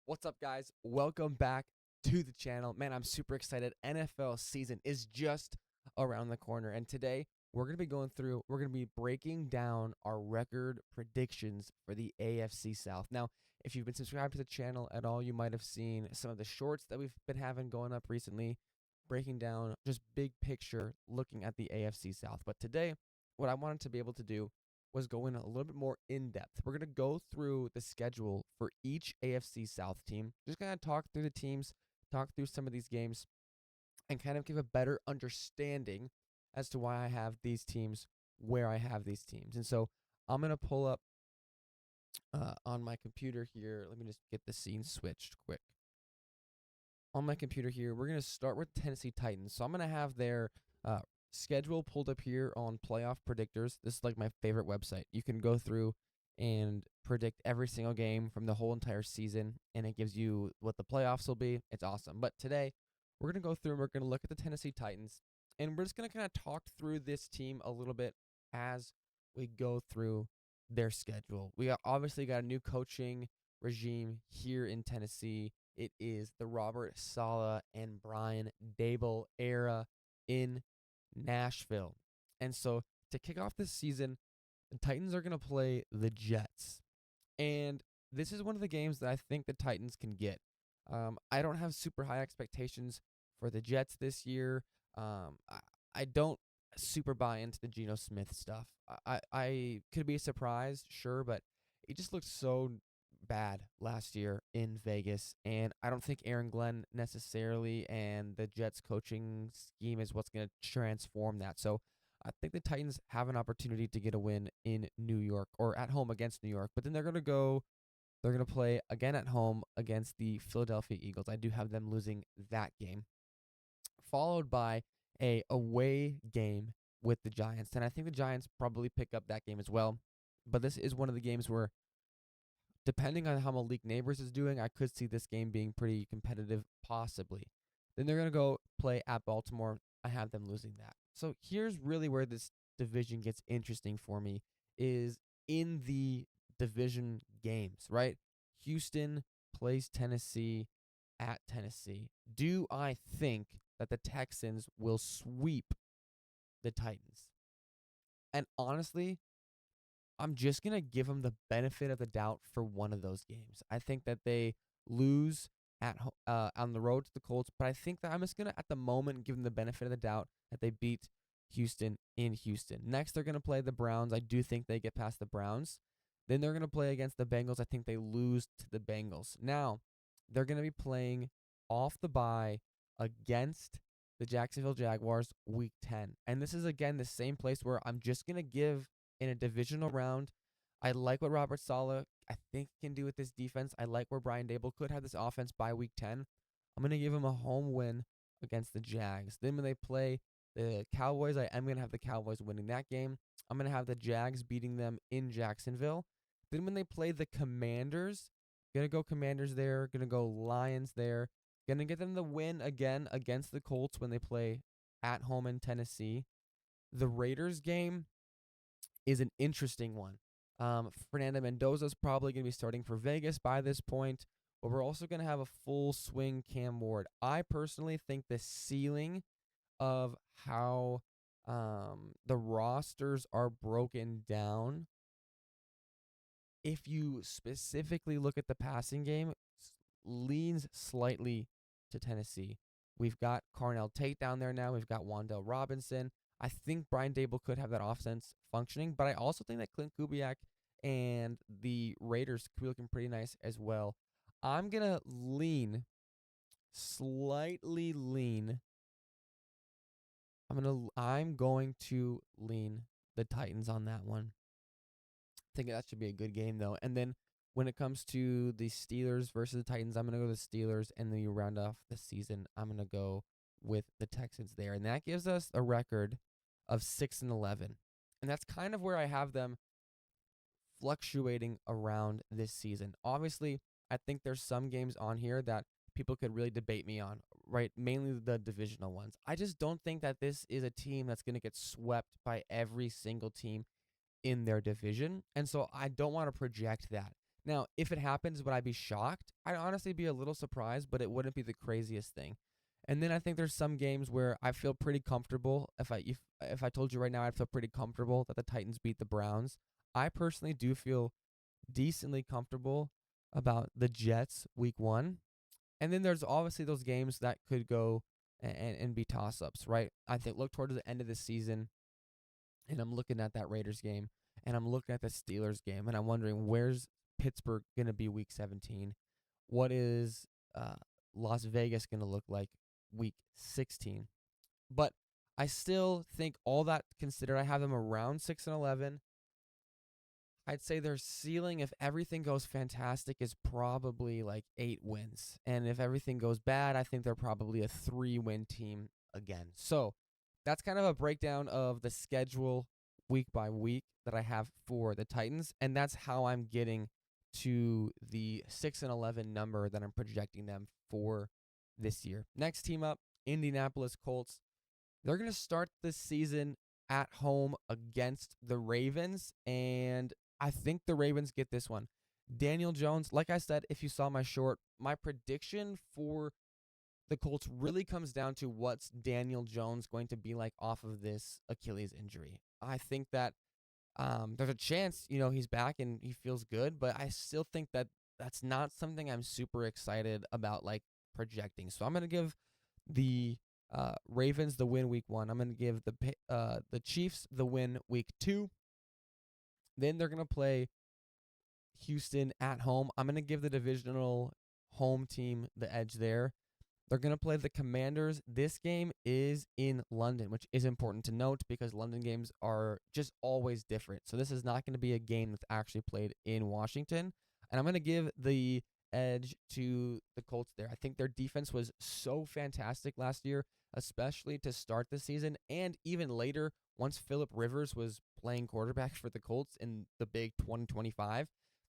What's up, guys? Welcome back to the channel. Man, I'm super excited. NFL season is just around the corner. And today, we're going to be breaking down our record predictions for the AFC South. Now, if you've been subscribed to the channel at all, you might have seen some of the shorts that we've been having going up recently, breaking down just big picture, looking at the AFC South. But today, what I wanted to be able to do was go in a little bit more in depth. We're going to go through the schedule for each AFC South team, just kind of talk through the teams, talk through some of these games, and kind of give a better understanding as to why I have these teams where I have these teams. And so I'm going to pull up on my computer here. Let me just get the scene switched quick. On my computer here, we're going to start with Tennessee Titans. So I'm going to have their schedule pulled up here on Playoff Predictors. This is like my favorite website. You can go through and predict every single game from the whole entire season, and it gives you what the playoffs will be. It's awesome. But today, we're going to go through and we're going to look at the Tennessee Titans, and we're just going to kind of talk through this team a little bit as we go through their schedule. We obviously got a new coaching regime here in Tennessee. It is the Robert Saleh and Brian Daboll era in Nashville. And so to kick off this season, the Titans are going to play the Jets. And this is one of the games that I think the Titans can get. I don't have super high expectations for the Jets this year. I don't super buy into the Geno Smith stuff. I could be surprised, sure, but it just looked so bad last year in Vegas, and I don't think Aaron Glenn necessarily and the Jets coaching scheme is what's going to transform that. So I think the Titans have an opportunity to get a win in New York or at home against New York, but then they're going to play again at home against the Philadelphia Eagles. I do have them losing that game, followed by a away game with the Giants, and I think the Giants probably pick up that game as well. But this is one of the games where, depending on how Malik Neighbors is doing, I could see this game being pretty competitive, possibly. Then they're going to go play at Baltimore. I have them losing that. So here's really where this division gets interesting for me, is in the division games, right? Houston plays Tennessee at Tennessee. Do I think that the Texans will sweep the Titans? And honestly, I'm just going to give them the benefit of the doubt for one of those games. I think that they lose on the road to the Colts, but I think that I'm just going to, at the moment, give them the benefit of the doubt that they beat Houston in Houston. Next, they're going to play the Browns. I do think they get past the Browns. Then they're going to play against the Bengals. I think they lose to the Bengals. Now, they're going to be playing off the bye against the Jacksonville Jaguars week 10. And this is, again, the same place where I'm just going to give in a divisional round. I like what Robert Saleh, I think, can do with this defense. I like where Brian Daboll could have this offense by week 10. I'm going to give him a home win against the Jags. Then when they play the Cowboys, I am going to have the Cowboys winning that game. I'm going to have the Jags beating them in Jacksonville. Then when they play the Commanders, going to go Commanders there, going to go Lions there. Going to get them the win again against the Colts when they play at home in Tennessee. The Raiders game is an interesting one. Fernando Mendoza's probably going to be starting for Vegas by this point, but we're also going to have a full swing Cam Ward. I personally think the ceiling of how the rosters are broken down, if you specifically look at the passing game, leans slightly to Tennessee. We've got Carnell Tate down there now. We've got Wan'Dale Robinson. I think Brian Daboll could have that offense functioning, but I also think that Clint Kubiak and the Raiders could be looking pretty nice as well. I'm going to slightly lean. I'm going to lean the Titans on that one. I think that should be a good game, though. And then when it comes to the Steelers versus the Titans, I'm going to go the Steelers, and then you round off the season, I'm going to go with the Texans there. And that gives us a record of 6-11. And that's kind of where I have them fluctuating around this season. Obviously, I think there's some games on here that people could really debate me on, right? Mainly the divisional ones. I just don't think that this is a team that's going to get swept by every single team in their division. And so I don't want to project that. Now, if it happens, would I be shocked? I'd honestly be a little surprised, but it wouldn't be the craziest thing. And then I think there's some games where I feel pretty comfortable. If I told you right now, I'd feel pretty comfortable that the Titans beat the Browns. I personally do feel decently comfortable about the Jets week 1. And then there's obviously those games that could go and be toss-ups, right? I think look towards the end of the season, and I'm looking at that Raiders game, and I'm looking at the Steelers game, and I'm wondering, where's Pittsburgh going to be week 17? What is uh, Las Vegas going to look like week 16? But I still think, all that considered, I have them around 6-11. I'd say their ceiling, if everything goes fantastic, is probably like 8 wins. And if everything goes bad, I think they're probably a 3-win team again. So that's kind of a breakdown of the schedule week by week that I have for the Titans. And that's how I'm getting to the 6-11 number that I'm projecting them for this year. Next team up, Indianapolis Colts. They're going to start this season at home against the Ravens, and I think the Ravens get this one. Daniel Jones, like I said, if you saw my short, my prediction for the Colts really comes down to what's Daniel Jones going to be like off of this Achilles injury. I think that there's a chance, he's back and he feels good, but I still think that that's not something I'm super excited about, like, projecting. So I'm going to give the Ravens the win week 1. I'm going to give the Chiefs the win week 2. Then they're going to play Houston at home. I'm going to give the divisional home team the edge there. They're going to play the Commanders. This game is in London, which is important to note because London games are just always different. So this is not going to be a game that's actually played in Washington. And I'm going to give the edge to the Colts there. I think their defense was so fantastic last year, especially to start the season, and even later once Phillip Rivers was playing quarterback for the Colts in the big 2025.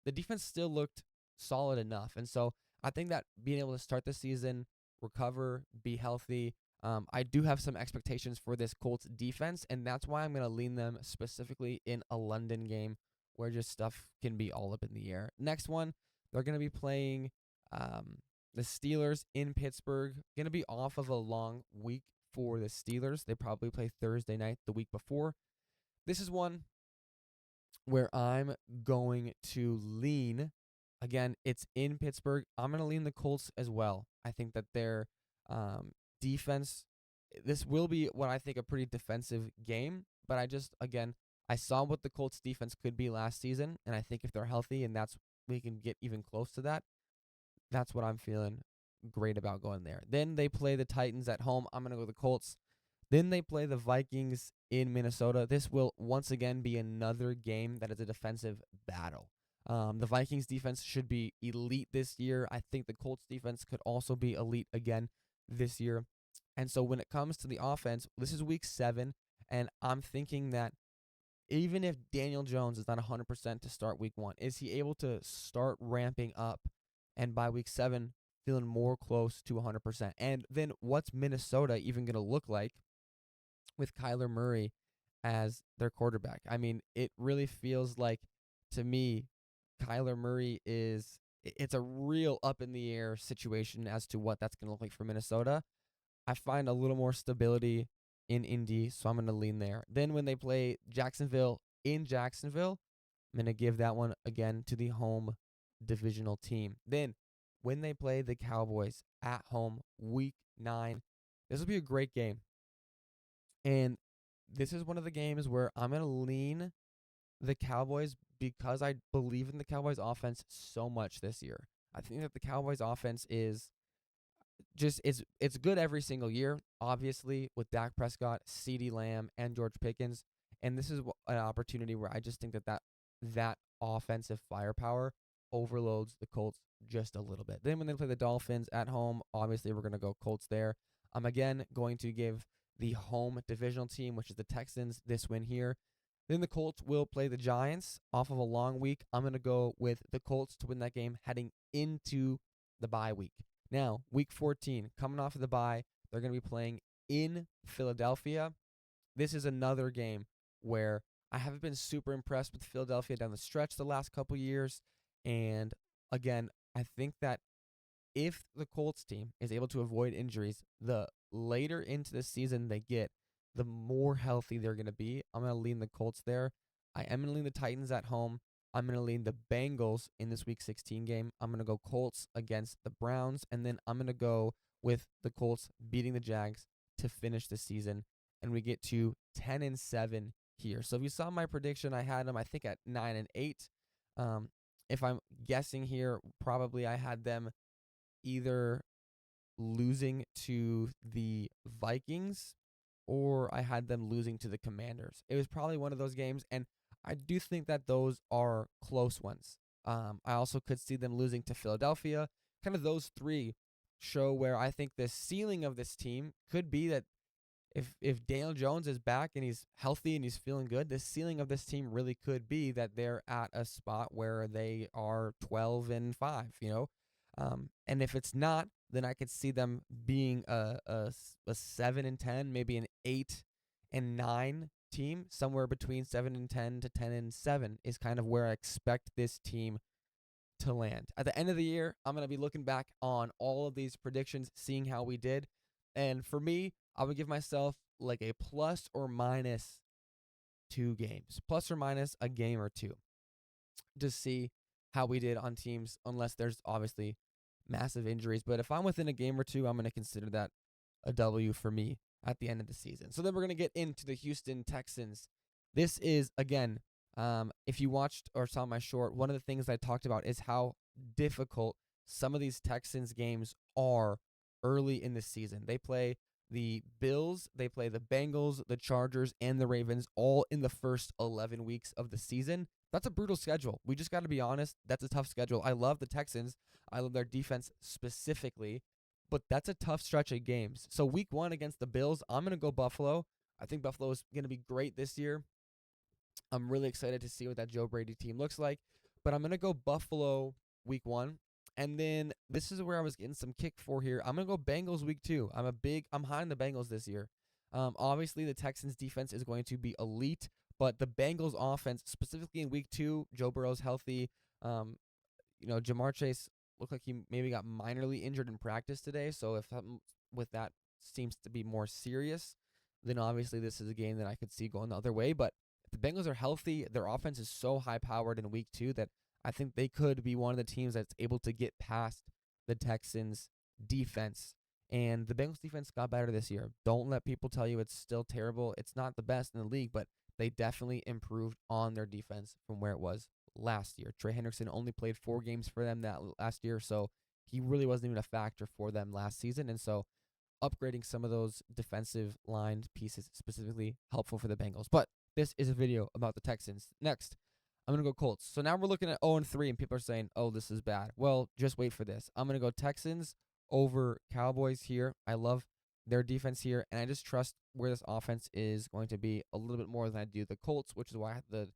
The defense still looked solid enough. And so I think that being able to start the season, recover, be healthy, I do have some expectations for this Colts defense, and that's why I'm going to lean them specifically in a London game where just stuff can be all up in the air. Next one, they're going to be playing the Steelers in Pittsburgh. Going to be off of a long week for the Steelers. They probably play Thursday night the week before. This is one where I'm going to lean. Again, it's in Pittsburgh. I'm going to lean the Colts as well. I think that their defense, this will be what I think a pretty defensive game. But I saw what the Colts defense could be last season. And I think if they're healthy and we can get even close to that, that's what I'm feeling great about going there. Then they play the Titans at home. I'm going to go with the Colts. Then they play the Vikings in Minnesota. This will once again be another game that is a defensive battle. The Vikings defense should be elite this year. I think the Colts defense could also be elite again this year. And so when it comes to the offense, this is week 7, and I'm thinking that even if Daniel Jones is not 100% to start week 1, is he able to start ramping up and by week 7 feeling more close to 100%? And then what's Minnesota even going to look like with Kyler Murray as their quarterback? I mean, it really feels like, to me, Kyler Murray it's a real up in the air situation as to what that's going to look like for Minnesota. I find a little more stability in Indy, so I'm going to lean there. Then when they play Jacksonville in Jacksonville, I'm going to give that one again to the home divisional team. Then when they play the Cowboys at home week 9, this will be a great game. And this is one of the games where I'm going to lean the Cowboys because I believe in the Cowboys offense so much this year. I think that the Cowboys offense is just it's good every single year, obviously, with Dak Prescott, CeeDee Lamb, and George Pickens. And this is an opportunity where I just think that offensive firepower overloads the Colts just a little bit. Then when they play the Dolphins at home, obviously we're going to go Colts there. I'm again going to give the home divisional team, which is the Texans, this win here. Then the Colts will play the Giants off of a long week. I'm going to go with the Colts to win that game heading into the bye week. Now, week 14, coming off of the bye, they're going to be playing in Philadelphia. This is another game where I haven't been super impressed with Philadelphia down the stretch the last couple years. And again, I think that if the Colts team is able to avoid injuries, the later into the season they get, the more healthy they're going to be. I'm going to lean the Colts there. I am going to lean the Titans at home. I'm going to lean the Bengals in this Week 16 game. I'm going to go Colts against the Browns, and then I'm going to go with the Colts beating the Jags to finish the season, and we get to 10-7 here. So if you saw my prediction, I had them, I think, at 9-8. If I'm guessing here, probably I had them either losing to the Vikings or I had them losing to the Commanders. It was probably one of those games, and I do think that those are close ones. I also could see them losing to Philadelphia. Kind of those three show where I think the ceiling of this team could be that if Daniel Jones is back and he's healthy and he's feeling good, the ceiling of this team really could be that they're at a spot where they are 12-5, and if it's not, then I could see them being a 7-10, maybe an 8-9 team, somewhere between 7-10 to 10-7 is kind of where I expect this team to land. At the end of the year, I'm going to be looking back on all of these predictions, seeing how we did. And for me, I would give myself like a plus or minus 2 games, plus or minus a game or two to see how we did on teams, unless there's obviously massive injuries. But if I'm within a game or two, I'm going to consider that a W for me at the end of the season. So then we're going to get into the Houston Texans. This is, again, if you watched or saw my short, one of the things I talked about is how difficult some of these Texans games are early in the season. They play the Bills, they play the Bengals, the Chargers, and the Ravens all in the first 11 weeks of the season. That's a brutal schedule. We just got to be honest. That's a tough schedule. I love the Texans. I love their defense specifically, but that's a tough stretch of games. So week 1 against the Bills, I'm going to go Buffalo. I think Buffalo is going to be great this year. I'm really excited to see what that Joe Brady team looks like, but I'm going to go Buffalo week 1. And then this is where I was getting some kick for here. I'm going to go Bengals week 2. I'm high on the Bengals this year. Obviously the Texans defense is going to be elite, but the Bengals offense, specifically in week 2, Joe Burrow's healthy. Jamar Chase looked like he maybe got minorly injured in practice today. So if something with that seems to be more serious, then obviously this is a game that I could see going the other way. But if the Bengals are healthy, their offense is so high-powered in week 2 that I think they could be one of the teams that's able to get past the Texans' defense. And the Bengals defense got better this year. Don't let people tell you it's still terrible. It's not the best in the league, but they definitely improved on their defense from where it was last year. Trey Hendrickson only played 4 games for them that last year, so he really wasn't even a factor for them last season. And so upgrading some of those defensive line pieces specifically helpful for the Bengals. But this is a video about the Texans. Next, I'm going to go Colts. So now we're looking at 0-3, and people are saying, oh, this is bad. Well, just wait for this. I'm going to go Texans over Cowboys here. I love their defense here, and I just trust where this offense is going to be a little bit more than I do the Colts, which is why I have the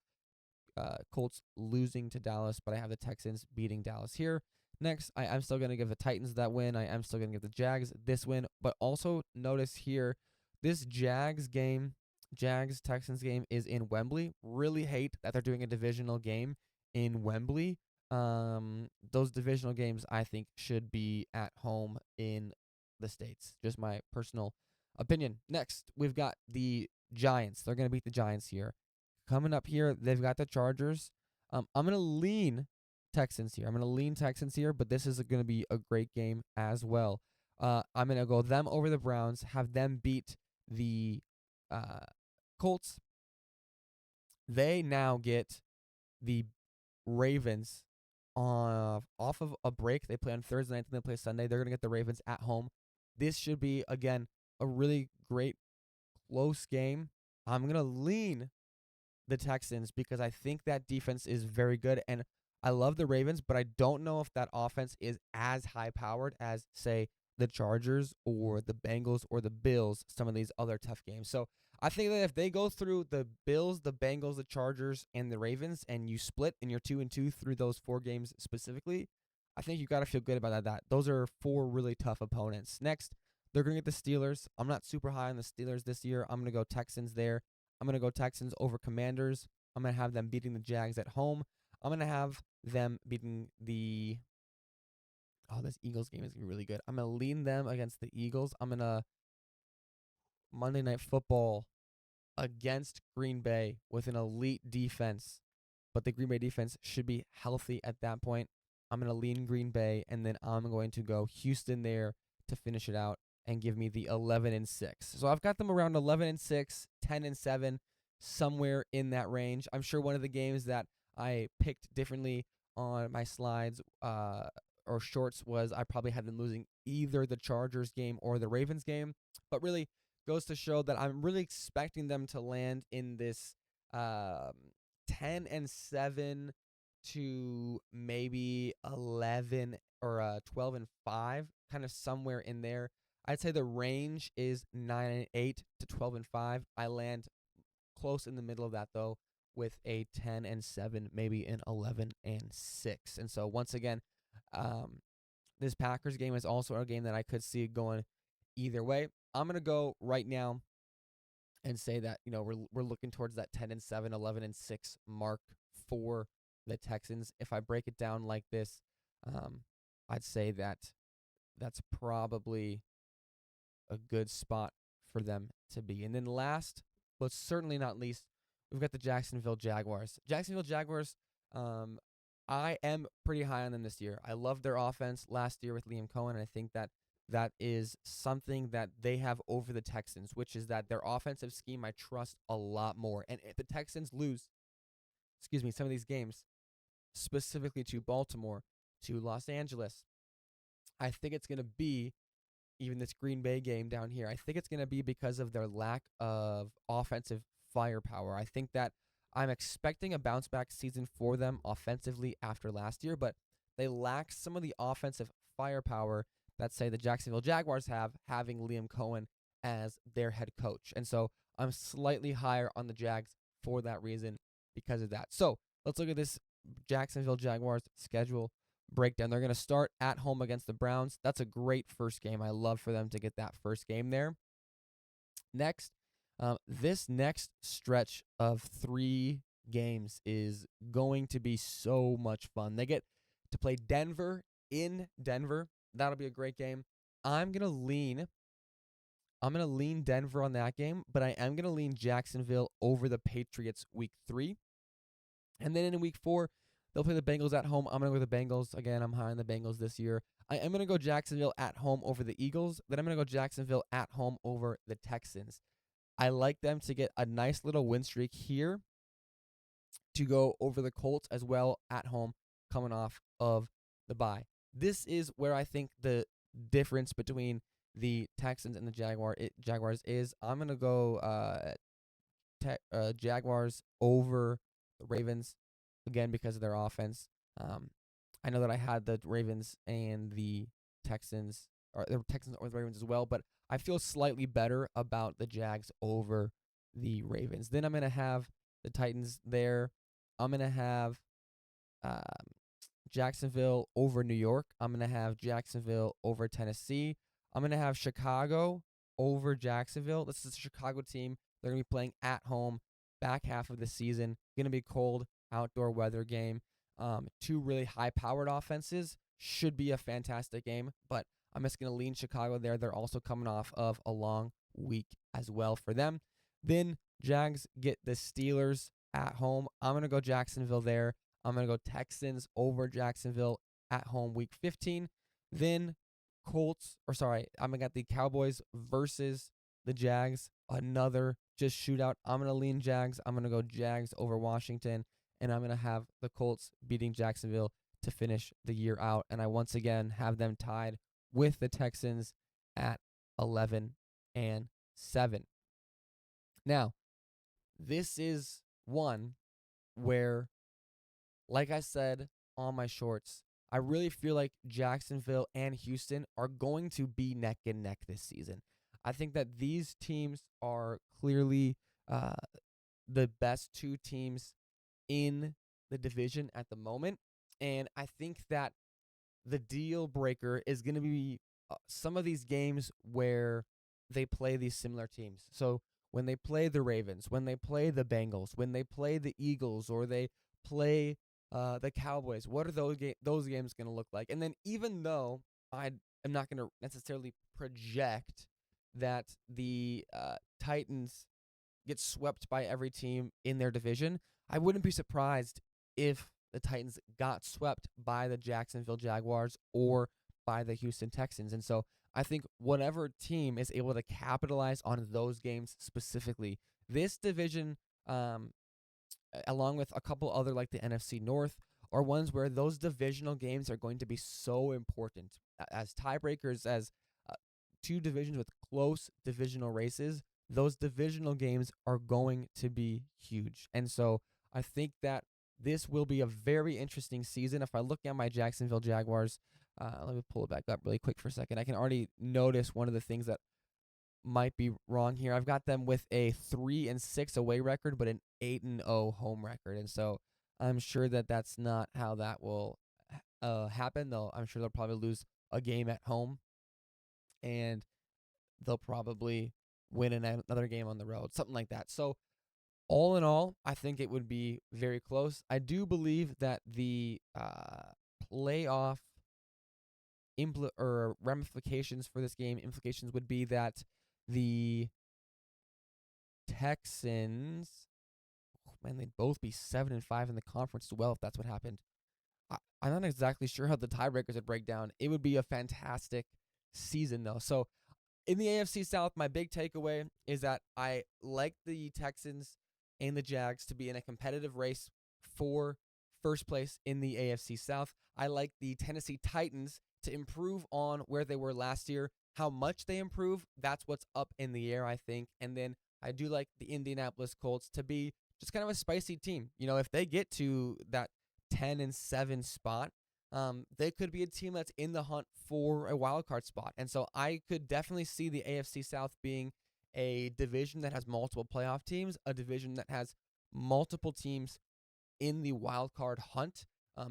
Colts losing to Dallas, but I have the Texans beating Dallas here. Next, I'm still going to give the Titans that win. I am still going to give the Jags this win, but also notice here, this Jags-Texans game is in Wembley. Really hate that they're doing a divisional game in Wembley. Those divisional games, I think, should be at home in the States. Just my personal opinion. Next, we've got the Giants. They're going to beat the Giants here. Coming up here, they've got the Chargers. I'm going to lean Texans here. But this is going to be a great game as well. I'm going to go them over the Browns, have them beat the Colts. They now get the Ravens off of a break. They play on Thursday night and they play Sunday. They're going to get the Ravens at home. This should be, again, a really great, close game. I'm going to lean the Texans because I think that defense is very good, and I love the Ravens, but I don't know if that offense is as high-powered as, say, the Chargers or the Bengals or the Bills, some of these other tough games. So I think that if they go through the Bills, the Bengals, the Chargers, and the Ravens, and you split and you're 2-2 through those 4 games specifically, I think you got to feel good about that. Those are 4 really tough opponents. Next, they're going to get the Steelers. I'm not super high on the Steelers this year. I'm going to go Texans there. I'm going to go Texans over Commanders. I'm going to have them beating the Jags at home. I'm going to have them beating the this Eagles game is going to be really good. I'm going to lean them against the Eagles. I'm going to Monday Night Football against Green Bay with an elite defense, but the Green Bay defense should be healthy at that point. I'm going to lean Green Bay, and then I'm going to go Houston there to finish it out and give me the 11-6. So I've got them around 11-6, 10-7, somewhere in that range. I'm sure one of the games that I picked differently on my slides or shorts was I probably had them losing either the Chargers game or the Ravens game, but really goes to show that I'm really expecting them to land in this 10-7 to maybe 11 or 12-5, kind of somewhere in there. I'd say the range is 9-8 to 12-5. I land close in the middle of that though, with a 10-7, maybe an 11-6. And so once again, this Packers game is also a game that I could see going either way. I'm gonna go right now and say that we're looking towards that 10-7, 11-6 mark for the Texans. If I break it down like this, I'd say that that's probably a good spot for them to be. And then last, but certainly not least, we've got the Jacksonville Jaguars. Jacksonville Jaguars, I am pretty high on them this year. I loved their offense last year with Liam Cohen, and I think that that is something that they have over the Texans, which is that their offensive scheme I trust a lot more. And if the Texans lose, some of these games, specifically to Baltimore, to Los Angeles, I think it's going to be, even this Green Bay game down here, I think it's going to be because of their lack of offensive firepower. I think that I'm expecting a bounce back season for them offensively after last year, but they lack some of the offensive firepower that, say, the Jacksonville Jaguars have, having Liam Cohen as their head coach. And so I'm slightly higher on the Jags for that reason because of that. So let's look at this Jacksonville Jaguars schedule breakdown. They're going to start at home against the Browns. That's a great first game. I love for them to get that first game there. Next, this next stretch of 3 games is going to be so much fun. They get to play Denver in Denver. That'll be a great game. I'm going to lean Denver on that game, but I am going to lean Jacksonville over the Patriots week 3. And then in week 4, they'll play the Bengals at home. I'm going to go with the Bengals. Again, I'm high on the Bengals this year. I am going to go Jacksonville at home over the Eagles. Then I'm going to go Jacksonville at home over the Texans. I like them to get a nice little win streak here to go over the Colts as well at home, coming off of the bye. This is where I think the difference between the Texans and the Jaguars is. I'm going to go Jaguars over the Ravens, again, because of their offense. I know that I had the Ravens and the Texans, or the Texans or the Ravens as well, but I feel slightly better about the Jags over the Ravens. Then I'm going to have the Titans there. I'm going to have Jacksonville over New York. I'm going to have Jacksonville over Tennessee. I'm going to have Chicago over Jacksonville. This is a Chicago team. They're going to be playing at home back half of the season. Going to be cold, outdoor weather game. 2 really high-powered offenses. Should be a fantastic game, but I'm just going to lean Chicago there. They're also coming off of a long week as well for them. Then Jags get the Steelers at home. I'm going to go Jacksonville there. I'm going to go Texans over Jacksonville at home week 15. Then I'm going to get the Cowboys versus the Jags. Another just shootout. I'm going to lean Jags. I'm going to go Jags over Washington. And I'm going to have the Colts beating Jacksonville to finish the year out. And I once again have them tied with the Texans at 11-7. Now, this is one where, like I said on my shorts, I really feel like Jacksonville and Houston are going to be neck and neck this season. I think that these teams are clearly the best 2 teams in the division at the moment. And I think that the deal breaker is going to be some of these games where they play these similar teams. So when they play the Ravens, when they play the Bengals, when they play the Eagles, or they play the Cowboys. What are those games going to look like? And then even though I am not going to necessarily project that the Titans get swept by every team in their division, I wouldn't be surprised if the Titans got swept by the Jacksonville Jaguars or by the Houston Texans. And so I think whatever team is able to capitalize on those games specifically, this division, along with a couple other like the NFC North, are ones where those divisional games are going to be so important as tiebreakers, as two divisions with close divisional races. Those divisional games are going to be huge. And so I think that this will be a very interesting season. If I look at my Jacksonville Jaguars, let me pull it back up really quick for a second. I can already notice one of the things that might be wrong here. I've got them with a 3-6 away record, but an 8-0 home record. And so I'm sure that that's not how that will happen. I'm sure they'll probably lose a game at home, and they'll probably win another game on the road, something like that. So all in all, I think it would be very close. I do believe that the playoff ramifications for this game, implications would be that the Texans, man, they'd both be 7-5 in the conference as well if that's what happened. I'm not exactly sure how the tiebreakers would break down. It would be a fantastic season, though. So in the AFC South, my big takeaway is that I like the Texans and the Jags to be in a competitive race for first place in the AFC South. I like the Tennessee Titans to improve on where they were last year. How much they improve, that's what's up in the air, I think. And then I do like the Indianapolis Colts to be just kind of a spicy team. You know, if they get to that 10-7 spot, they could be a team that's in the hunt for a wild card spot. And so I could definitely see the AFC South being a division that has multiple playoff teams, a division that has multiple teams in the wild card hunt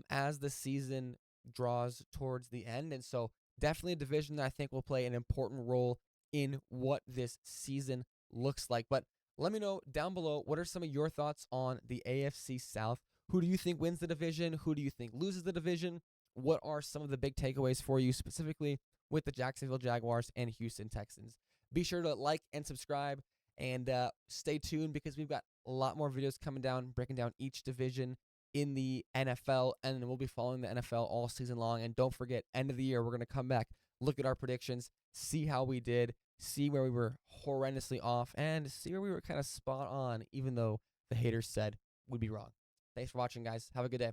as the season draws towards the end. And so definitely a division that I think will play an important role in what this season looks like. But let me know down below, what are some of your thoughts on the AFC South? Who do you think wins the division? Who do you think loses the division? What are some of the big takeaways for you specifically with the Jacksonville Jaguars and Houston Texans? Be sure to like and subscribe, and stay tuned because we've got a lot more videos coming down, breaking down each division in the NFL, and we'll be following the NFL all season long. And don't forget, end of the year, we're going to come back, look at our predictions, see how we did, see where we were horrendously off, and see where we were kind of spot on, even though the haters said we'd be wrong. Thanks for watching, guys. Have a good day.